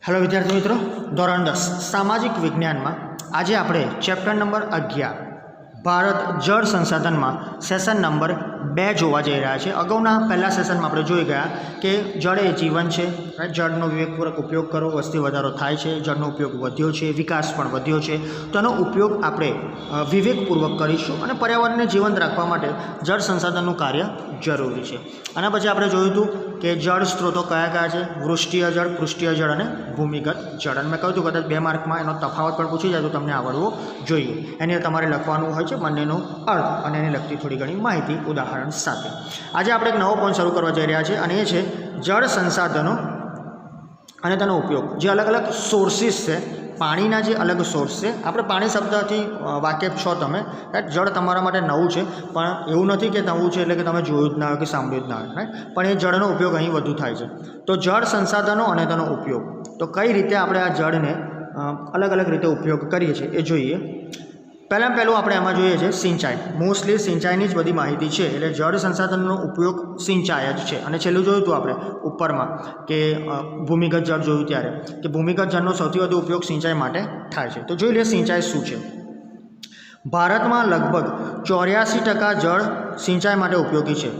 Hello विद्यार्थी मित्रों, धोरण 10 सामाजिक विज्ञान में आज आप चैप्टर नंबर 11 भारत जल संसाधन में सेशन नंबर 2 જોવા જઈ રહ્યા છે। અગાઉના પહેલા સેશનમાં આપણે જોઈ ગયા કે જળ એ જીવન છે, જળનો વિવેકપૂર્વક ઉપયોગ કરો, વસ્તી વધારો થાય છે, જળનો ઉપયોગ વધ્યો છે, વિકાસ પણ વધ્યો છે, તો એનો ઉપયોગ આપણે વિવેકપૂર્વક કરીશું અને પર્યાવરણને જીવંત રાખવા માટે જળ સંસાધનનું કાર્ય જરૂરી છે। આના પછી આપણે જોયું હતું કે જળ સ્ત્રોતો કયા કયા છે, વૃષ્ટિય જળ, પૃષ્ઠીય જળ અને ભૂમિગત જળ। અને મેં કહ્યું હતું કદાચ 2 માર્કમાં એનો તફાવત પણ પૂછી જાય તો તમને આવડવો જોઈએ। એને તમારે લખવાનું હોય છે બંનેનો અર્થ અને એને લગતી થોડી ઘણી માહિતી ઉદાહરણ સાથે। આજે આપણે એક નવો પોઈન્ટ શરૂ કરવા જઈ રહ્યા છીએ અને એ છે જળ સંસાધનો અને તેનો ઉપયોગ। જે અલગ અલગ સોર્સિસ છે, પાણીના જે અલગ સોર્સ છે, આપણે પાણી શબ્દથી વાકેફ છો તમે, રાઈટ। જળ તમારા માટે નવું છે, પણ એવું નથી કે નવું છે એટલે કે તમે જોયું જ ના હોય કે સાંભળ્યું જ ના હોય, રાઈટ। પણ એ જળનો ઉપયોગ અહીં વધુ થાય છે। તો જળ સંસાધનો અને તેનો ઉપયોગ, તો કઈ રીતે આપણે આ જળને અલગ અલગ રીતે ઉપયોગ કરીએ છીએ એ જોઈએ। પહેલાં આપણે એમાં જોઈએ છે સિંચાઈ। મોસ્ટલી સિંચાઈની જ બધી માહિતી છે, એટલે જળ સંસાધનનો ઉપયોગ સિંચાઈ જ છે। અને છેલ્લું જોયું હતું આપણે ઉપરમાં કે ભૂમિગત જળ જોયું ત્યારે કે ભૂમિગત જળનો સૌથી વધુ ઉપયોગ સિંચાઈ માટે થાય છે। તો જોઈ લઈએ સિંચાઈ શું છે। ભારતમાં લગભગ 84% જળ સિંચાઈ માટે ઉપયોગી છે।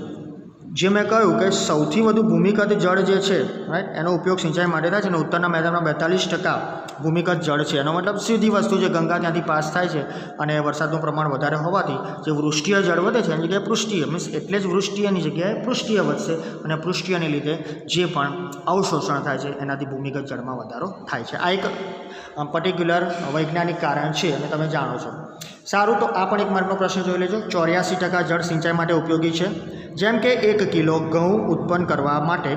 જે મેં કહ્યું કે સૌથી વધુ ભૂમિગત જળ જે છે, રાઈટ, એનો ઉપયોગ સિંચાઈ માટે થાય છે અને ઉત્તરના મેદાનમાં 42% ભૂમિગત જળ છે। એનો મતલબ સીધી વસ્તુ જે ગંગા ત્યાંથી પાસ થાય છે અને વરસાદનું પ્રમાણ વધારે હોવાથી જે વૃષ્ટિય જળ વધે છે એની જગ્યાએ પૃષ્ઠીય, મીન્સ એટલે જ વૃષ્ટિયની જગ્યાએ પૃષ્ઠીય વધશે અને પૃષ્ઠીયને લીધે જે પણ અવશોષણ થાય છે એનાથી ભૂમિગત જળમાં વધારો થાય છે। આ એક પર્ટિક્યુલર વૈજ્ઞાનિક કારણ છે અને તમે જાણો છો। સારું, તો આ પણ એક માર્કનો પ્રશ્ન જોઈ લેજો। 84% જળ સિંચાઈ માટે ઉપયોગી છે। જેમ કે 1 કિલો ઘઉં ઉત્પન્ન કરવા માટે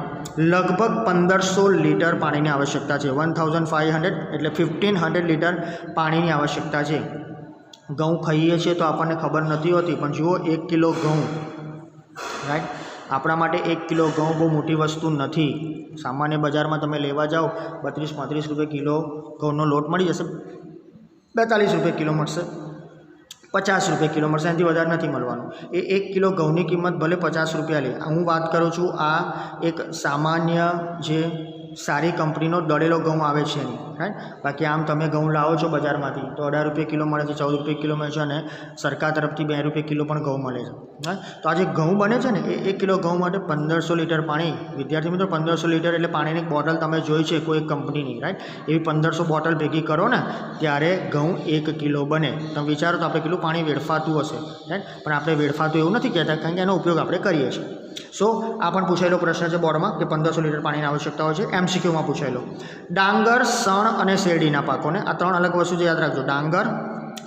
લગભગ 1500 લીટર પાણીની આવશ્યકતા છે। 1500 એટલે 1500 લીટર પાણીની આવશ્યકતા છે। ઘઉં ખાઈએ છીએ તો આપણને ખબર નથી હોતી, પણ જુઓ 1 કિલો ઘઉં, રાઈટ, આપણા માટે 1 કિલો ઘઉં બહુ મોટી વસ્તુ નથી। સામાન્ય બજારમાં તમે લેવા જાઓ 32-35 રૂપિયા કિલો ઘઉંનો લોટ મળી જશે, 42 રૂપિયા કિલો મળશે, 50 રૂપિયા કિલો મળશે, એનાથી વધારે નથી મળવાનું। એ 1 કિલો ઘઉંની કિંમત ભલે 50 રૂપિયા લે। હું વાત કરું છું આ એક સામાન્ય જે સારી કંપનીનો દળેલો ઘઉં આવે છે એની, રાઈટ। બાકી આમ તમે ઘઉં લાવો છો બજારમાંથી તો 18 રૂપિયા કિલો મળે છે, 14 રૂપિયા કિલો મળે છે અને સરકાર તરફથી 2 રૂપિયા કિલો પણ ઘઉં મળે છે, રાઈટ। તો આ જે ઘઉં બને છે ને એ 1 કિલો ઘઉં માટે 1500 લીટર પાણી, વિદ્યાર્થી મિત્રો 1500 લીટર એટલે પાણીની બોટલ તમે જોઈ છે કોઈ કંપનીની, રાઈટ, એવી 1500 બોટલ ભેગી કરો ને ત્યારે ઘઉં 1 કિલો બને। તમે વિચારો તો આપણે કેટલું પાણી વેડફાતું હશે, રાઈટ। પણ આપણે વેડફાતું એવું નથી કહેતા, કારણ કે એનો ઉપયોગ આપણે કરીએ છીએ। સો આ પણ પૂછાયેલો પ્રશ્ન છે બોર્ડમાં કે 1500 લીટર પાણીની આવશ્યકતા હોય છે, MCQમાં પૂછાયેલો। ડાંગર, શણ અને શેરડીના પાકોને, આ 3 અલગ વસ્તુ યાદ રાખજો। ડાંગર,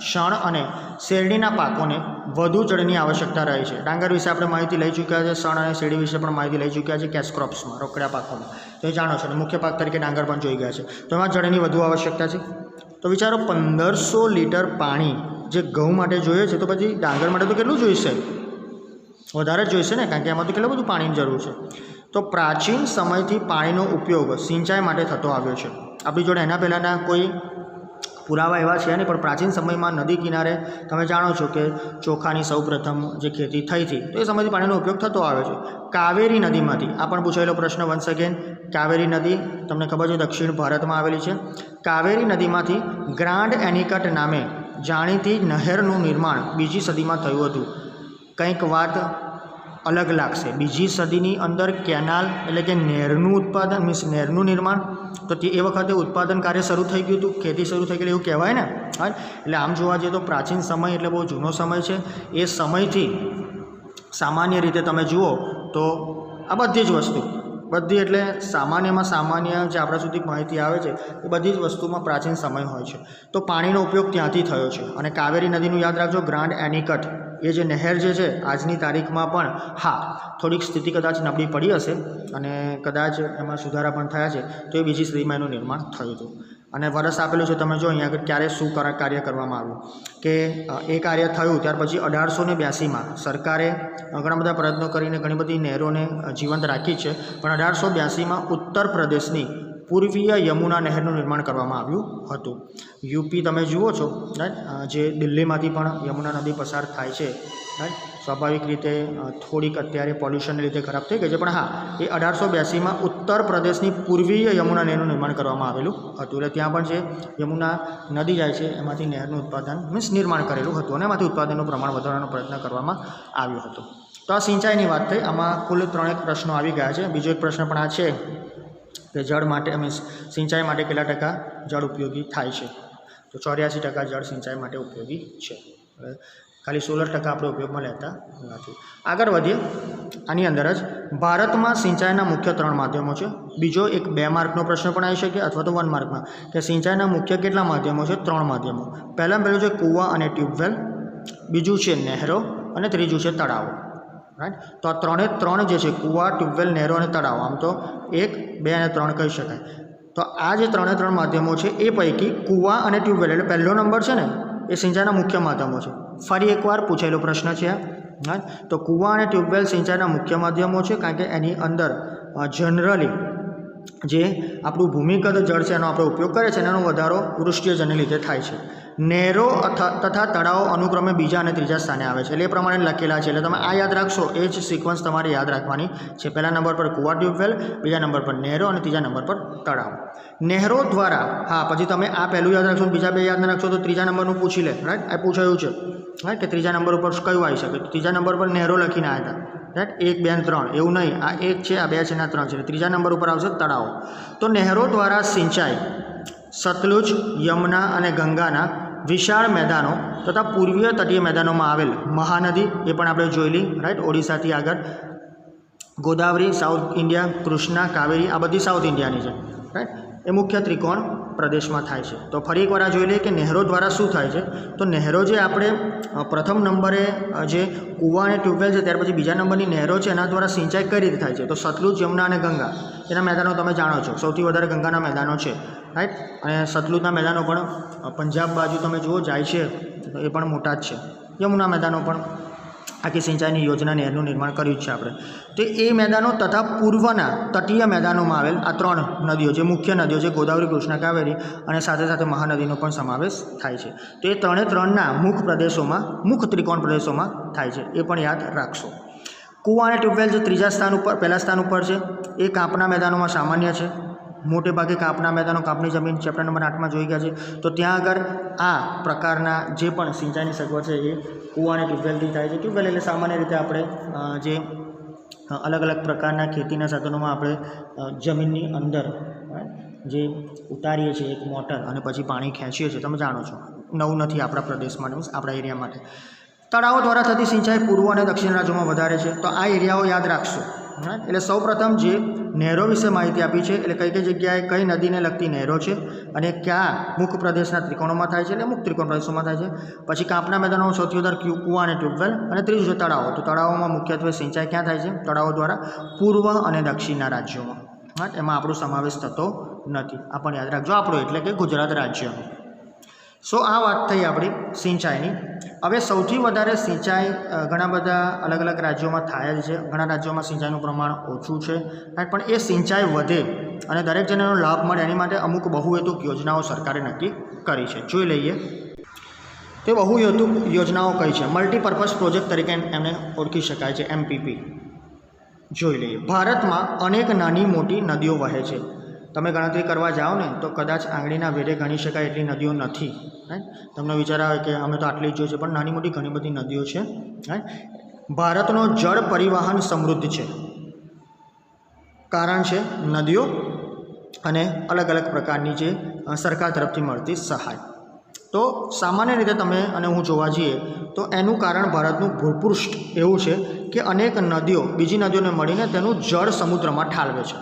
શણ અને શેરડીના પાકોને વધુ જળની આવશ્યકતા રહે છે। ડાંગર વિશે આપણે માહિતી લઈ ચૂક્યા છે, શણ અને શેરડી વિશે પણ માહિતી લઈ ચૂક્યા છે કેશ ક્રોપ્સમાં, રોકડા પાકોમાં, તો એ જાણો છો। અને મુખ્ય પાક તરીકે ડાંગર પણ જોઈ ગયા છે, તો એમાં જળની વધુ આવશ્યકતા છે। તો વિચારો 1500 લીટર પાણી જે ઘઉં માટે જોઈએ છે, તો પછી ડાંગર માટે તો કેટલું જોઈશે? વધારે જ જોઈશે ને, કારણ કે એમાં તો કેટલું બધું પાણીની જરૂર છે। તો પ્રાચીન સમયથી પાણીનો ઉપયોગ સિંચાઈ માટે થતો આવ્યો છે। આપણી જોડે એના પહેલાંના કોઈ પુરાવા એવા છે નહીં, પણ પ્રાચીન સમયમાં નદી કિનારે તમે જાણો છો કે ચોખાની સૌપ્રથમ જે ખેતી થઈ હતી તો એ સમયથી પાણીનો ઉપયોગ થતો આવ્યો છે। કાવેરી નદીમાંથી, આ પણ પૂછાયેલો પ્રશ્ન વન્સ અગેન। કાવેરી નદી તમને ખબર છે દક્ષિણ ભારતમાં આવેલી છે। કાવેરી નદીમાંથી ગ્રાન્ડ એનિકટ નામે જાણીતી નહેરનું નિર્માણ 2જી સદીમાં થયું હતું। કંઈક વાત અલગ લાગશે, 2જી સદીની અંદર કેનાલ એટલે કે નહેરનું ઉત્પાદન, મીન્સ નહેરનું નિર્માણ, તો તે એ વખતે ઉત્પાદન કાર્ય શરૂ થઈ ગયું હતું, ખેતી શરૂ થઈ ગયેલી એવું કહેવાય ને, રાઈટ। એટલે આમ જોવા જઈએ તો પ્રાચીન સમય એટલે બહુ જૂનો સમય છે। એ સમયથી સામાન્ય રીતે તમે જુઓ તો આ બધી જ વસ્તુ, બધી એટલે સામાન્યમાં સામાન્ય જે આપણા સુધી માહિતી આવે છે એ બધી જ વસ્તુમાં પ્રાચીન સમય હોય છે। તો પાણીનો ઉપયોગ ત્યાંથી થયો છે। અને કાવેરી નદીનું યાદ રાખજો, ગ્રાન્ડ એનિકટ એ જે નહેર જે છે આજની તારીખમાં પણ, હા, થોડીક સ્થિતિ કદાચ નબળી પડી હશે અને કદાચ એમાં સુધારા પણ થયા છે, તો એ 2જી સદીમાં એનું નિર્માણ થયું હતું। અને વર્ષ આપેલું છે, તમે જો અહીંયા આગળ ક્યારે શું કાર્ય કરવામાં આવ્યું કે એ કાર્ય થયું ત્યાર પછી 1882માં સરકારે ઘણા બધા પ્રયત્નો કરીને ઘણી બધી નહેરોને જીવંત રાખી છે, પણ 1882માં ઉત્તર પ્રદેશની પૂર્વીય યમુના નહેરનું નિર્માણ કરવામાં આવ્યું હતું। યુપી તમે જુઓ છો, રાઈટ, જે દિલ્હીમાંથી પણ યમુના નદી પસાર થાય છે, રાઈટ। સ્વાભાવિક રીતે થોડીક અત્યારે પોલ્યુશનને લીધે ખરાબ થઈ ગઈ છે, પણ હા એ 1882માં ઉત્તર પ્રદેશની પૂર્વીય યમુના નહેરનું નિર્માણ કરવામાં આવેલું હતું. એટલે ત્યાં પણ જે યમુના નદી જાય છે એમાંથી નહેરનું ઉત્પાદન નિર્માણ કરેલું હતું અને એમાંથી ઉત્પાદનનું પ્રમાણ વધારવાનો પ્રયત્ન કરવામાં આવ્યો હતો. તો આ સિંચાઈની વાત થઈ. આમાં કુલ 3 પ્રશ્નો આવી ગયા છે. બીજો એક પ્રશ્ન પણ આ છે કે જળ માટે મીન્સ સિંચાઈ માટે કેટલા ટકા જળ ઉપયોગી થાય છે? તો 84% જળ સિંચાઈ માટે ઉપયોગી છે. ખાલી 16% આપણે ઉપયોગમાં લેતા નથી. આગળ વધીએ. આની અંદર જ ભારતમાં સિંચાઈના મુખ્ય 3 માધ્યમો છે. બીજો એક 2 માર્કનો પ્રશ્ન પણ આવી શકે અથવા તો 1 માર્કમાં કે સિંચાઈના મુખ્ય કેટલા માધ્યમો છે? 3 માધ્યમો. પહેલું છે કૂવા અને ટ્યુબવેલ, બીજું છે નહેરો અને ત્રીજું છે તળાવો. રાઈટ. તો આ 3 જે છે કૂવા, ટ્યુબવેલ, નહેરો અને તળાવો, આમ તો 1, 2 અને 3 કહી શકાય. તો આ જે 3 માધ્યમો છે એ પૈકી કૂવા અને ટ્યુબવેલ એટલે પહેલો નંબર છે ને એ સિંચાઈના મુખ્ય માધ્યમો છે. ફરી એકવાર પૂછાયેલો પ્રશ્ન છે આ. તો કૂવા અને ટ્યુબવેલ સિંચાઈના મુખ્ય માધ્યમો છે કારણ કે એની અંદર જનરલી જે આપણું ભૂમિગત જળ છે એનો આપણે ઉપયોગ કરે છે અને એનો વધારો વૃષ્ટિજન્ય લીધે થાય છે. નહેરો તથા તળાવો અનુક્રમે બીજા અને ત્રીજા સ્થાને આવે છે. એટલે એ પ્રમાણે લખેલા છે. એટલે તમે આ યાદ રાખશો. એ જ સિક્વન્સ તમારે યાદ રાખવાની છે. પહેલા નંબર પર કૂવા, ટ્યુબવેલ, બીજા નંબર પર નહેરો અને ત્રીજા નંબર પર તળાવ. નહેરો દ્વારા હા પછી તમે આ પહેલું યાદ રાખશો, બીજા 2 યાદ ન રાખશો તો ત્રીજા નંબરનું પૂછી લે. રાઈટ. આ પૂછાયું છે રાઈટ કે ત્રીજા નંબર ઉપર કયું આવી શકે? ત્રીજા નંબર પર નહેરો લખીને આવ્યા હતા. રાઈટ. 1, 2 અને 3 એવું નહીં. આ 1 છે, આ 2 છે, આ 3 છે. ત્રીજા નંબર ઉપર આવશે તળાવો. તો નહેરો દ્વારા સિંચાઈ સતલુજ, યમુના અને ગંગાના વિશાળ મેદાનો તથા પૂર્વીય તટીય મેદાનોમાં આવેલ મહાનદી એ પણ આપણે જોઈ લી. રાઈટ. ઓડિશાથી આગળ ગોદાવરી સાઉથ ઇન્ડિયા, કૃષ્ણા, કાવેરી આ બધી સાઉથ ઇન્ડિયાની છે. રાઈટ. એ મુખ્ય ત્રિકોણ પ્રદેશમાં થાય છે. તો ફરી એકવાર આ જોઈ લઈએ કે નહેરો દ્વારા શું થાય છે. તો નહેરો જે આપણે પ્રથમ નંબરે જે કૂવા અને ટ્યુબવેલ છે ત્યાર પછી બીજા નંબરની નહેરો છે એના દ્વારા સિંચાઈ કઈ રીતે થાય છે? તો સતલુજ, યમુના અને ગંગા એના મેદાનો તમે જાણો છો. સૌથી વધારે ગંગાના મેદાનો છે. રાઈટ. અને સતલુજના મેદાનો પણ પંજાબ બાજુ તમે જુઓ જાય છે એ પણ મોટા જ છે. યમુના મેદાનો પણ આખી સિંચાઈની યોજના નહેરનું નિર્માણ કર્યું છે આપણે. તો એ મેદાનો તથા પૂર્વના તટીય મેદાનોમાં આવેલ આ 3 નદીઓ જે મુખ્ય નદીઓ છે ગોદાવરી, કૃષ્ણા, કાવેરી અને સાથે સાથે મહાનદીનો પણ સમાવેશ થાય છે. તો એ 3ના મુખ્ય પ્રદેશોમાં મુખ્ય ત્રિકોણ પ્રદેશોમાં થાય છે. એ પણ યાદ રાખશો. કૂવા અને ટ્યુબવેલ જે ત્રીજા સ્થાન ઉપર પહેલા સ્થાન ઉપર છે એ કાંપના મેદાનોમાં સામાન્ય છે. મોટે ભાગે કાંપના મેદાનો, કાંપની જમીન ચેપ્ટર નંબર 8માં જોઈ ગયા છે. તો ત્યાં આગળ આ પ્રકારના જે પણ સિંચાઈની સગવડ છે એ કૂવા અને ટ્યુબવેલથી થાય છે. ટ્યુબવેલ એટલે સામાન્ય રીતે આપણે જે અલગ અલગ પ્રકારના ખેતીના સાધનોમાં આપણે જમીનની અંદર જે ઉતારીએ છીએ એક મોટર અને પછી પાણી ખેંચીએ છીએ. તમે જાણો છો, નવું નથી આપણા પ્રદેશ માટે, મીન્સ આપણા એરિયા માટે. તળાવો દ્વારા થતી સિંચાઈ પૂર્વ અને દક્ષિણ રાજ્યોમાં વધારે છે. તો આ એરિયાઓ યાદ રાખશો. એટલે સૌપ્રથમ જે નહેરો વિશે માહિતી આપી છે એટલે કઈ કઈ જગ્યાએ કઈ નદીને લગતી નહેરો છે અને કયા મુખ્ય પ્રદેશના ત્રિકોણોમાં થાય છે એટલે મુખ્ય ત્રિકોણ પ્રદેશોમાં થાય છે. પછી કાંપના મેદાનોમાં સૌથી વધારે કૂવા અને ટ્યુબવેલ અને ત્રીજું છે તળાવો. તો તળાવોમાં મુખ્યત્વે સિંચાઈ ક્યાં થાય છે? તળાવો દ્વારા પૂર્વ અને દક્ષિણના રાજ્યોમાં. એમાં આપણો સમાવેશ થતો નથી. આ પણ યાદ રાખજો. આપણો એટલે કે ગુજરાત રાજ્યનો. સો આ વાત થઈ આપણી સિંચાઈની. હવે સૌથી વધારે સિંચાઈ ઘણા બધા અલગ અલગ રાજ્યોમાં થાય જ છે. ઘણા રાજ્યોમાં સિંચાઈનું પ્રમાણ ઓછું છે. પણ એ સિંચાઈ વધે અને દરેક જણનો લાભ મળે એની માટે અમુક બહુહેતુક યોજનાઓ સરકારે નક્કી કરી છે. જોઈ લઈએ તે બહુહેતુક યોજનાઓ કઈ છે. મલ્ટીપર્પઝ પ્રોજેક્ટ તરીકે એમને ઓળખી શકાય છે, MPP. જોઈ લઈએ. ભારતમાં અનેક નાની મોટી નદીઓ વહે છે. તમે ગણતરી કરવા જાઓ ને તો કદાચ આંગળીના વેઢે ગણી શકાય એટલી નદીઓ નથી. તમને વિચાર આવે કે અમે તો આટલી જ જોઈએ છે, પણ નાની મોટી ઘણી બધી નદીઓ છે. ભારતનો જળ પરિવહન સમૃદ્ધ છે. કારણ છે નદીઓ અને અલગ અલગ પ્રકારની જે સરકાર તરફથી મળતી સહાય. તો સામાન્ય રીતે તમે અને હું જોવા જઈએ તો એનું કારણ ભારતનું ભૂપૃષ્ઠ એવું છે કે અનેક નદીઓ બીજી નદીઓને મળીને તેનું જળ સમુદ્રમાં ઠાલવે છે.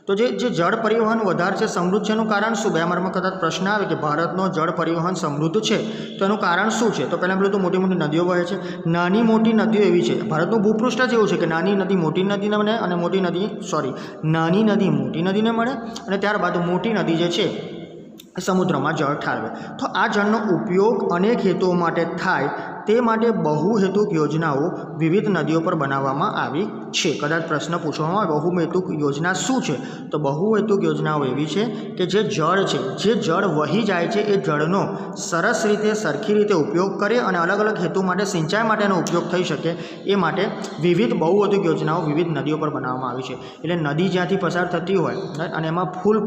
તો જે જળ પરિવહન વધારે છે, સમૃદ્ધ છે, એનું કારણ શું? 2 માર્કમાં કદાચ પ્રશ્ન આવે કે ભારતનો જળ પરિવહન સમૃદ્ધ છે તો એનું કારણ શું છે? તો પહેલાં પેલું તો મોટી મોટી નદીઓ વહે છે. નાની મોટી નદીઓ એવી છે. ભારતનું ભૂપૃષ્ઠ જ એવું છે કે નાની નદી મોટી નદીને મળે અને નાની નદી મોટી નદીને મળે અને ત્યારબાદ મોટી નદી જે છે સમુદ્રમાં જળ ઠાલવે. તો આ જળનો ઉપયોગ અનેક હેતુઓ માટે થાય તે માટે બહુહેતુક યોજનાઓ વિવિધ નદીઓ પર બનાવવામાં આવી છે. કદાચ પ્રશ્ન પૂછવામાં આવે બહુહેતુક યોજના શું છે, તો બહુહેતુક યોજનાઓ એવી છે કે જે જળ છે, જે જળ વહી જાય છે, એ જળનો સરસ રીતે સરખી રીતે ઉપયોગ કરે અને અલગ અલગ હેતુ માટે સિંચાઈ માટેનો ઉપયોગ થઈ શકે એ માટે વિવિધ બહુહેતુક યોજનાઓ વિવિધ નદીઓ પર બનાવવામાં આવી છે. એટલે નદી જ્યાંથી પસાર થતી હોય અને એમાં ફૂલ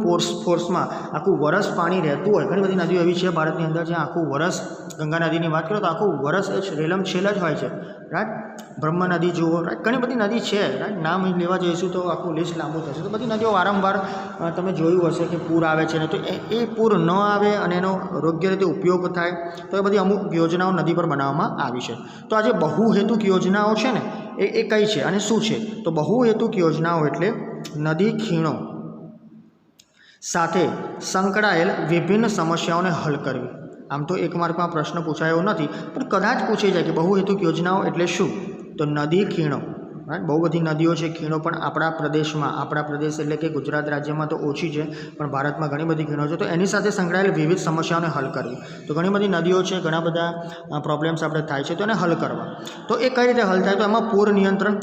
ફોર્સમાં આખું વરસ પાણી રહેતું હોય. ઘણી બધી નદીઓ એવી છે ભારતની અંદર જ્યાં આખું વરસ, ગંગા નદીની વાત કરો તો આખું વરસ એ રેલમ છેલ જ હોય છે, રાઈટ. બ્રહ્મ નદી જુઓ, રાઈટ. ઘણી બધી નદી છે, રાઈટ. નામ લેવા જઈશું તો આખું લિસ્ટ લાંબુ થશે. તો બધી નદીઓ વારંવાર તમે જોયું હશે કે પૂર આવે છે ને, તો એ પૂર ન આવે અને એનો યોગ્ય રીતે ઉપયોગ થાય તો એ બધી અમુક યોજનાઓ નદી પર બનાવવામાં આવી છે. તો આ જે બહુહેતુક યોજનાઓ છે ને એ કઈ છે અને શું છે? તો બહુહેતુક યોજનાઓ એટલે નદી ખીણો સાથે સંકળાયેલ વિભિન્ન સમસ્યાઓને હલ કરવી. આમ તો એક માર્કમાં પ્રશ્ન પૂછાયો નથી, પણ કદાચ પૂછી જાય કે બહુહેતુક યોજનાઓ એટલે શું, તો નદી ખીણો, રાઈટ. બહુ બધી નદીઓ છે, ખીણો પણ આપણા પ્રદેશમાં, આપણા પ્રદેશ એટલે કે ગુજરાત રાજ્યમાં તો ઓછી છે, પણ ભારતમાં ઘણી બધી ખીણો છે. તો એની સાથે સંકળાયેલ વિવિધ સમસ્યાઓને હલ કરવી. તો ઘણી બધી નદીઓ છે, ઘણા બધા પ્રોબ્લેમ્સ આપણે થાય છે, તો એને હલ કરવા. તો એ કઈ રીતે હલ થાય? તો એમાં પૂર નિયંત્રણ.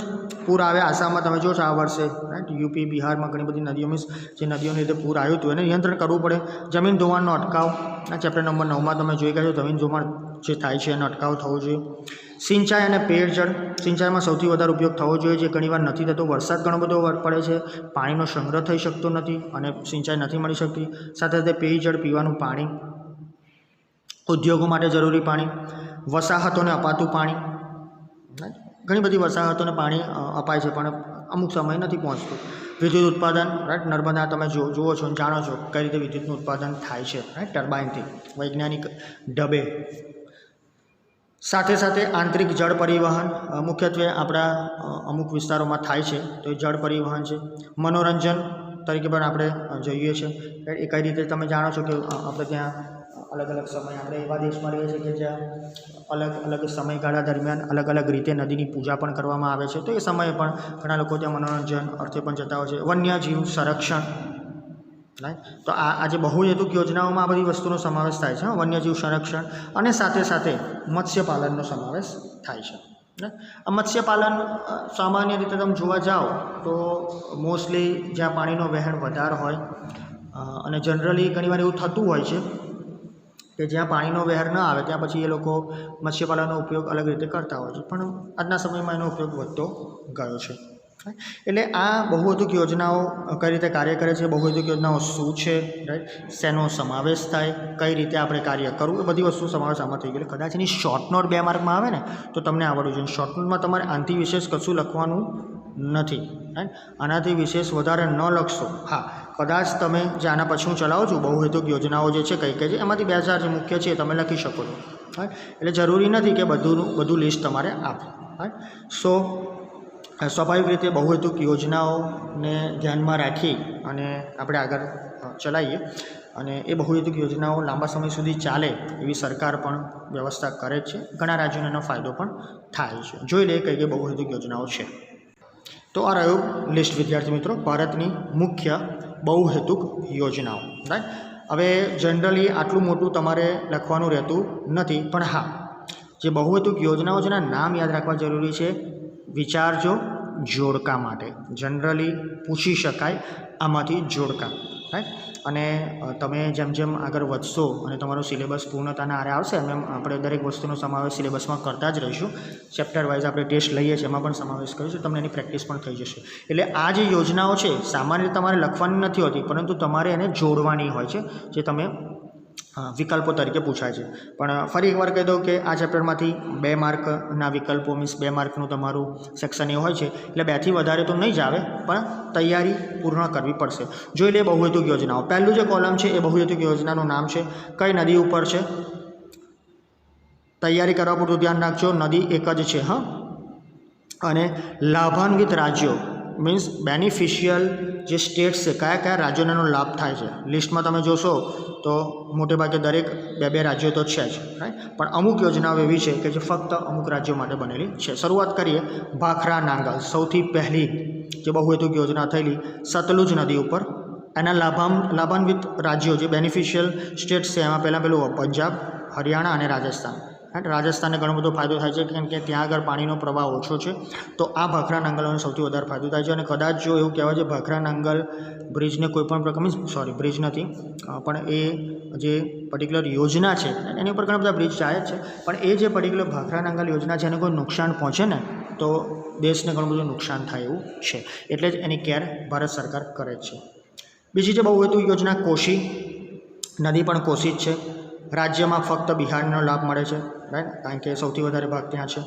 પૂર આવે આસામમાં તમે જો છો આ વર્ષે, રાઈટ. યુપી, બિહારમાં ઘણી બધી નદીઓ મીન્સ જે નદીઓને લીધે પૂર આવ્યું હતું એને નિયંત્રણ કરવું પડે. જમીન ધોવાણનો અટકાવ, ચેપ્ટર નંબર 9માં તમે જોઈ ગયા છો જમીન ધોવાણ જે થાય છે એનો અટકાવ થવો જોઈએ. સિંચાઈ અને પેયજળ. સિંચાઈમાં સૌથી વધારે ઉપયોગ થવો જોઈએ, જે ઘણીવાર નથી થતો. વરસાદ ઘણો બધો પડે છે, પાણીનો સંગ્રહ થઈ શકતો નથી અને સિંચાઈ નથી મળી શકતી. સાથે સાથે પેયજળ, પીવાનું પાણી, ઉદ્યોગો માટે જરૂરી પાણી, વસાહતોને અપાતું પાણી. ઘણી બધી વસાહતોને પાણી અપાય છે પણ અમુક સમય નથી પહોંચતું. વિદ્યુત ઉત્પાદન, રાઈટ. નર્મદા તમે જુઓ છો અને જાણો છો કઈ રીતે વિદ્યુતનું ઉત્પાદન થાય છે, રાઈટ, ટર્બાઇનથી, વૈજ્ઞાનિક ઢબે. સાથે સાથે આંતરિક જળ પરિવહન મુખ્યત્વે આપણા અમુક વિસ્તારોમાં થાય છે, તો એ જળ પરિવહન છે. મનોરંજન તરીકે પણ આપણે જોઈએ છીએ. એ કઈ રીતે તમે જાણો છો કે આપણે ત્યાં અલગ અલગ સમય આપણે એવા દેશમાં રહીએ છીએ કે જ્યાં અલગ અલગ સમયગાળા દરમિયાન અલગ અલગ રીતે નદીની પૂજા પણ કરવામાં આવે છે. તો એ સમયે પણ ઘણા લોકો ત્યાં મનોરંજન અર્થે પણ જતા હોય છે. વન્યજીવ સંરક્ષણ, રાઈટ. તો આ જે બહુહેતુક યોજનાઓમાં આ બધી વસ્તુનો સમાવેશ થાય છે, વન્યજીવ સંરક્ષણ, અને સાથે સાથે મત્સ્યપાલનનો સમાવેશ થાય છે. આ મત્સ્યપાલન સામાન્ય રીતે તમે જોવા જાઓ તો મોસ્ટલી જ્યાં પાણીનો વહેણ વધારે હોય અને જનરલી ઘણીવાર એવું થતું હોય છે કે જ્યાં પાણીનો વહેર ન આવે ત્યાં પછી એ લોકો મત્સ્યપાલનનો ઉપયોગ અલગ રીતે કરતા હોય છે, પણ આજના સમયમાં એનો ઉપયોગ વધતો ગયો છે. એટલે આ બહુહેતુક યોજનાઓ કઈ રીતે કાર્ય કરે છે, બહુહેતુક યોજનાઓ શું છે, રાઈટ, શેનો સમાવેશ થાય, કઈ રીતે આપણે કાર્ય કરવું, એ બધી વસ્તુ સમાવેશ આમાં થઈ ગયેલી. કદાચ એની શોર્ટ નોટ 2 માર્કમાં આવે ને તો તમને આવડવું જોઈએ. શોર્ટ નોટમાં તમારે આનાથી વિશેષ કશું લખવાનું નથી, રાઈટ. આનાથી વિશેષ વધારે ન લખશો. હા, કદાચ તમે જે આના પછી હું ચલાવું છું બહુહેતુક યોજનાઓ જે છે કઈ કઈ છે એમાંથી 2-4 જે મુખ્ય છે તમે લખી શકો છો, રાઈટ. એટલે જરૂરી નથી કે બધું લિસ્ટ તમારે આપે, રાઈટ. સો સ્વાભાવિક રીતે બહુહેતુક યોજનાઓને ધ્યાનમાં રાખી અને આપણે આગળ ચલાવીએ અને એ બહુહેતુક યોજનાઓ લાંબા સમય સુધી ચાલે એવી સરકાર પણ વ્યવસ્થા કરે છે. ઘણા રાજ્યોને એનો ફાયદો પણ થાય છે. જોઈ લે કઈ કઈ બહુહેતુક યોજનાઓ છે. તો આ રહ્યું લિસ્ટ વિદ્યાર્થી મિત્રો ભારતની મુખ્ય બહુહેતુક યોજનાઓ, રાઈટ. હવે જનરલી આટલું મોટું તમારે લખવાનું રહેતું નથી, પણ હા, જે બહુહેતુક યોજનાઓ છે એના નામ યાદ રાખવા જરૂરી છે. વિચારજો જોડકા માટે, જનરલી પૂછી શકાય આમાંથી જોડકા, રાઈટ. અને તમે જેમ જેમ આગળ વધશો અને તમારું સિલેબસ પૂર્ણતાના આરે આવશે એમ આપણે દરેક વસ્તુનો સમાવેશ સિલેબસમાં કરતા જ રહીશું. ચેપ્ટર વાઇઝ આપણે ટેસ્ટ લઈએ છીએ, એમાં પણ સમાવેશ કરીશું, તમને એની પ્રેક્ટિસ પણ થઈ જશે. એટલે આ જે યોજનાઓ છે સામાન્ય રીતે તમારે લખવાની નથી હોતી, પરંતુ તમારે એને જોડવાની હોય છે, જે તમે વિકલ્પો તરીકે પૂછાય છે. પણ ફરી એકવાર કહી દઉં કે આ ચેપ્ટરમાંથી 2 માર્કના વિકલ્પો મીન્સ 2 માર્કનું તમારું સેક્શન એ હોય છે, એટલે 2થી વધારે તો નહીં જ આવે, પણ તૈયારી પૂર્ણ કરવી પડશે. જોઈ લે બહુહેતુક યોજનાઓ. પહેલું જે કોલમ છે એ બહુહેતુક યોજનાનું નામ છે, કઈ નદી ઉપર છે. તૈયારી કરવા પૂરતું ધ્યાન રાખજો, નદી એક જ છે, હા. અને લાભાન્વિત રાજ્યો મીન્સ બેનિફિશિયલ જે સ્ટેટ્સ છે, કયા કયા રાજ્યોને એનો લાભ થાય છે. લિસ્ટમાં તમે જોશો તો મોટેભાગે દરેક 2-2 રાજ્યો તો છે જ, રાઈટ. પણ અમુક યોજનાઓ એવી છે કે જે ફક્ત અમુક રાજ્યો માટે બનેલી છે. શરૂઆત કરીએ ભાખરા નાંગલ. સૌથી પહેલી જે બહુહેતુક યોજના થયેલી સતલુજ નદી ઉપર. એના લાભાન્વિત રાજ્યો જે બેનિફિશિયલ સ્ટેટ્સ છે એમાં પહેલું પંજાબ, હરિયાણા અને રાજસ્થાન, રાઈટ. રાજસ્થાનને ઘણો બધો ફાયદો થાય છે કેમ કે ત્યાં આગળ પાણીનો પ્રવાહ ઓછો છે, તો આ ભાખરા નાંગલોને સૌથી વધારે ફાયદો થાય છે. અને કદાચ જો એવું કહેવાય છે ભાખરા નાંગલ બ્રિજને કોઈ પણ પ્રકાર બ્રિજ નથી, પણ એ જે પર્ટિક્યુલર યોજના છે એની ઉપર ઘણા બધા બ્રિજ જાય જ છે, પણ એ જે પર્ટિક્યુલર ભાખરા નાંગલ યોજના છે એને કોઈ નુકસાન પહોંચે ને તો દેશને ઘણું બધું નુકસાન થાય એવું છે, એટલે જ એની કેર ભારત સરકાર કરે છે. બીજી જે બહુહેતુ યોજના કોશી નદી પણ કોશી જ છે. રાજ્યમાં ફક્ત બિહારનો લાભ મળે છે, રાઈટ, કારણ કે સૌથી વધારે ભાગ ત્યાં છે.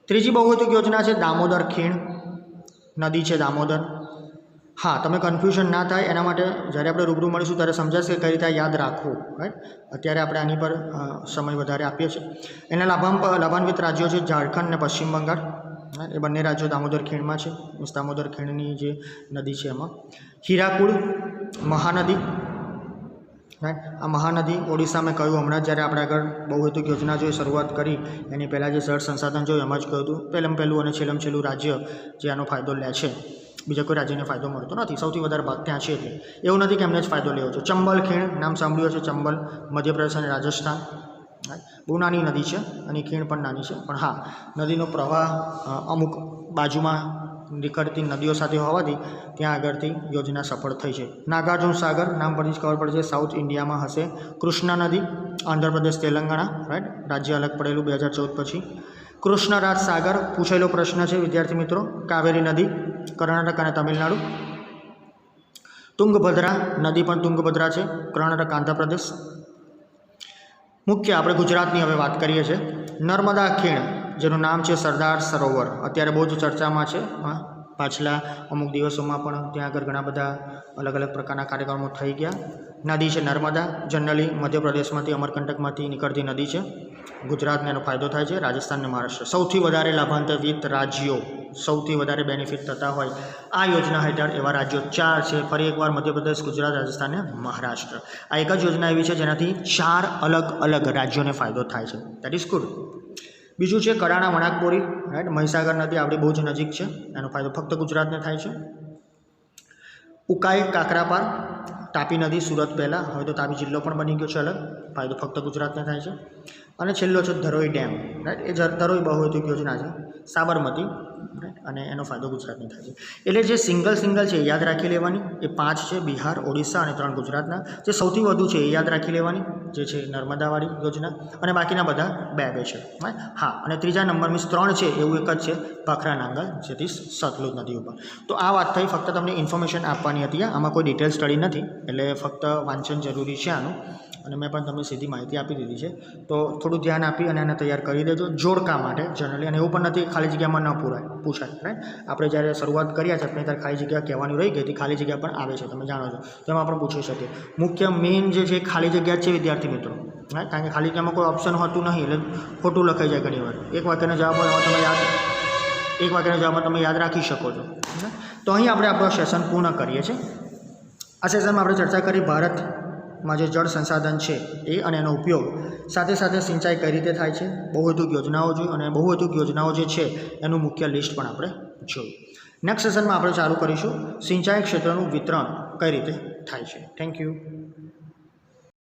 ત્રીજી બહુહેતુ યોજના છે દામોદર ખીણ નદી છે દામોદર. હા, તમે કન્ફ્યુઝન ના થાય એના માટે જ્યારે આપણે રૂબરૂ મળીશું ત્યારે સમજાશે કઈ રીતે યાદ રાખવું, રાઈટ. અત્યારે આપણે આની પર સમય વધારે આપીએ છીએ. એના લાભાન્વિત રાજ્યો છે ઝારખંડ અને પશ્ચિમ બંગાળ. એ બંને રાજ્યો દામોદર ખીણમાં છે, દામોદર ખીણની જે નદી છે એમાં. હીરાકુડ મહાનદી, રાઈટ. આ મહાનદી ઓડિશા મેં કહ્યું હમણાં જ્યારે આપણે આગળ બહુહેતુ યોજના જોઈ શરૂઆત કરી એની પહેલાં જે જળ સંસાધન જોયું એમાં જ કહ્યું હતું પહેલું અને છેલ્લું રાજ્ય જે આનો ફાયદો લે છે, બીજા કોઈ રાજ્યને ફાયદો મળતો નથી, સૌથી વધારે ભાગ ત્યાં છે. એટલે એવું નથી કે એમને જ ફાયદો લેવો છે. ચંબલ ખીણ નામ સાંભળ્યું છે, ચંબલ મધ્યપ્રદેશ અને રાજસ્થાન. બહુ નાની નદી છે અને ખીણ પણ નાની છે, પણ હા નદીનો પ્રવાહ અમુક બાજુમાં નીકળતી નદીઓ સાથે હોવાથી ત્યાં આગળથી યોજના સફળ થઈ છે. નાગાર્જુન સાગર નામ પરથી જ ખબર પડે છે, સાઉથ ઇન્ડિયામાં હશે. કૃષ્ણા નદી આંધ્રપ્રદેશ તેલંગાણા, રાઈટ, રાજ્ય અલગ પડેલું 2014 પછી. કૃષ્ણરાજ સાગર પૂછેલો પ્રશ્ન છે વિદ્યાર્થી મિત્રો. કાવેરી નદી કર્ણાટક અને તમિલનાડુ. તુંગભદ્રા નદી પણ તુંગભદ્રા છે, કર્ણાટક આંધ્રપ્રદેશ. મુખ્ય આપણે ગુજરાતની હવે વાત કરીએ છીએ. નર્મદા ખીણ જેનું નામ છે સરદાર સરોવર, અત્યારે બહુ જ ચર્ચામાં છે. પાછલા અમુક દિવસોમાં પણ ત્યાં આગળ ઘણા બધા અલગ અલગ પ્રકારના કાર્યક્રમો થઈ ગયા. નદી છે નર્મદા, જનરલી મધ્યપ્રદેશમાંથી અમરકંટકમાંથી નીકળતી નદી છે. ગુજરાતને એનો ફાયદો થાય છે, રાજસ્થાન અને મહારાષ્ટ્ર સૌથી વધારે લાભાન્વિત રાજ્યો, સૌથી વધારે બેનિફિટ થતા હોય આ યોજના હેઠળ એવા રાજ્યો 4 છે. ફરી એકવાર મધ્યપ્રદેશ, ગુજરાત, રાજસ્થાન અને મહારાષ્ટ્ર. આ એક જ યોજના એવી છે જેનાથી 4 અલગ અલગ રાજ્યોને ફાયદો થાય છે. That is good. બીજું છે કડાણા વણાકબોરી, રાઈટ, મહીસાગર નદી આપણી બહુ જ નજીક છે, એનો ફાયદો ફક્ત ગુજરાતને થાય છે. ઉકાઈ કાકરાપાર તાપી નદી સુરત પહેલાં, હવે તો તાપી જિલ્લો પણ બની ગયો છે અલગ, ફાયદો ફક્ત ગુજરાતને થાય છે. અને છેલ્લો છે ધરોઈ ડેમ, રાઈટ, એ ધરોઈ બહુહેતુ યોજના છે સાબરમતી, રાઈટ, અને એનો ફાયદો ગુજરાતને થાય છે. એટલે જે સિંગલ છે એ યાદ રાખી લેવાની, એ 5 છે બિહાર, ઓડિશા અને 3 ગુજરાતના. જે સૌથી વધુ છે એ યાદ રાખી લેવાની, જે છે નર્મદાવાળી યોજના, અને બાકીના બધા 2 છે, રાઈટ. હા, અને ત્રીજા નંબર મીન્સ 3 છે એવું એક જ છે ભાખરા નાંગલ, જેથી સતલુજ નદી ઉપર. તો આ વાત થઈ, ફક્ત તમને ઇન્ફોર્મેશન આપવાની હતી. આમાં કોઈ ડિટેલ સ્ટડી નથી, એટલે ફક્ત વાંચન જરૂરી છે આનું, અને મેં પણ તમને સીધી માહિતી આપી દીધી છે. તો થોડું ધ્યાન આપી અને એને તૈયાર કરી દેજો જોડકા માટે જનરલી. અને એવું પણ નથી ખાલી જગ્યામાં ન પૂછાય, રાઈટ. આપણે જ્યારે શરૂઆત કર્યા છે આપણે ત્યારે ખાલી જગ્યા કહેવાની રહી ગઈ હતી, ખાલી જગ્યા પણ આવે છે, તમે જાણો છો, તેમાં પણ પૂછી શકીએ. મુખ્ય મેઇન જે છે ખાલી જગ્યા છે વિદ્યાર્થી મિત્રો, રાઈટ, કારણ કે ખાલી જગ્યામાં કોઈ ઓપ્શન હોતું નહીં, એટલે ખોટું લખાઈ જાય ઘણી વાર. એક વાક્યનો જવાબ તમે યાદ રાખી શકો છો. તો અહીં આપણે આપણો સેશન પૂર્ણ કરીએ છીએ. આ સેશનમાં આપણે ચર્ચા કરી ભારતમાં જે જળ સંસાધન છે એ અને એનો ઉપયોગ, સાથે સાથે સિંચાઈ કઈ રીતે થાય છે, બહુહેતુક યોજનાઓ જોઈ, અને બહુહેતુક યોજનાઓ જે છે એનું મુખ્ય લિસ્ટ પણ આપણે જોયું. નેક્સ્ટ સેશનમાં આપણે ચાલુ કરીશું સિંચાઈ ક્ષેત્રનું વિતરણ કઈ રીતે થાય છે. Thank you.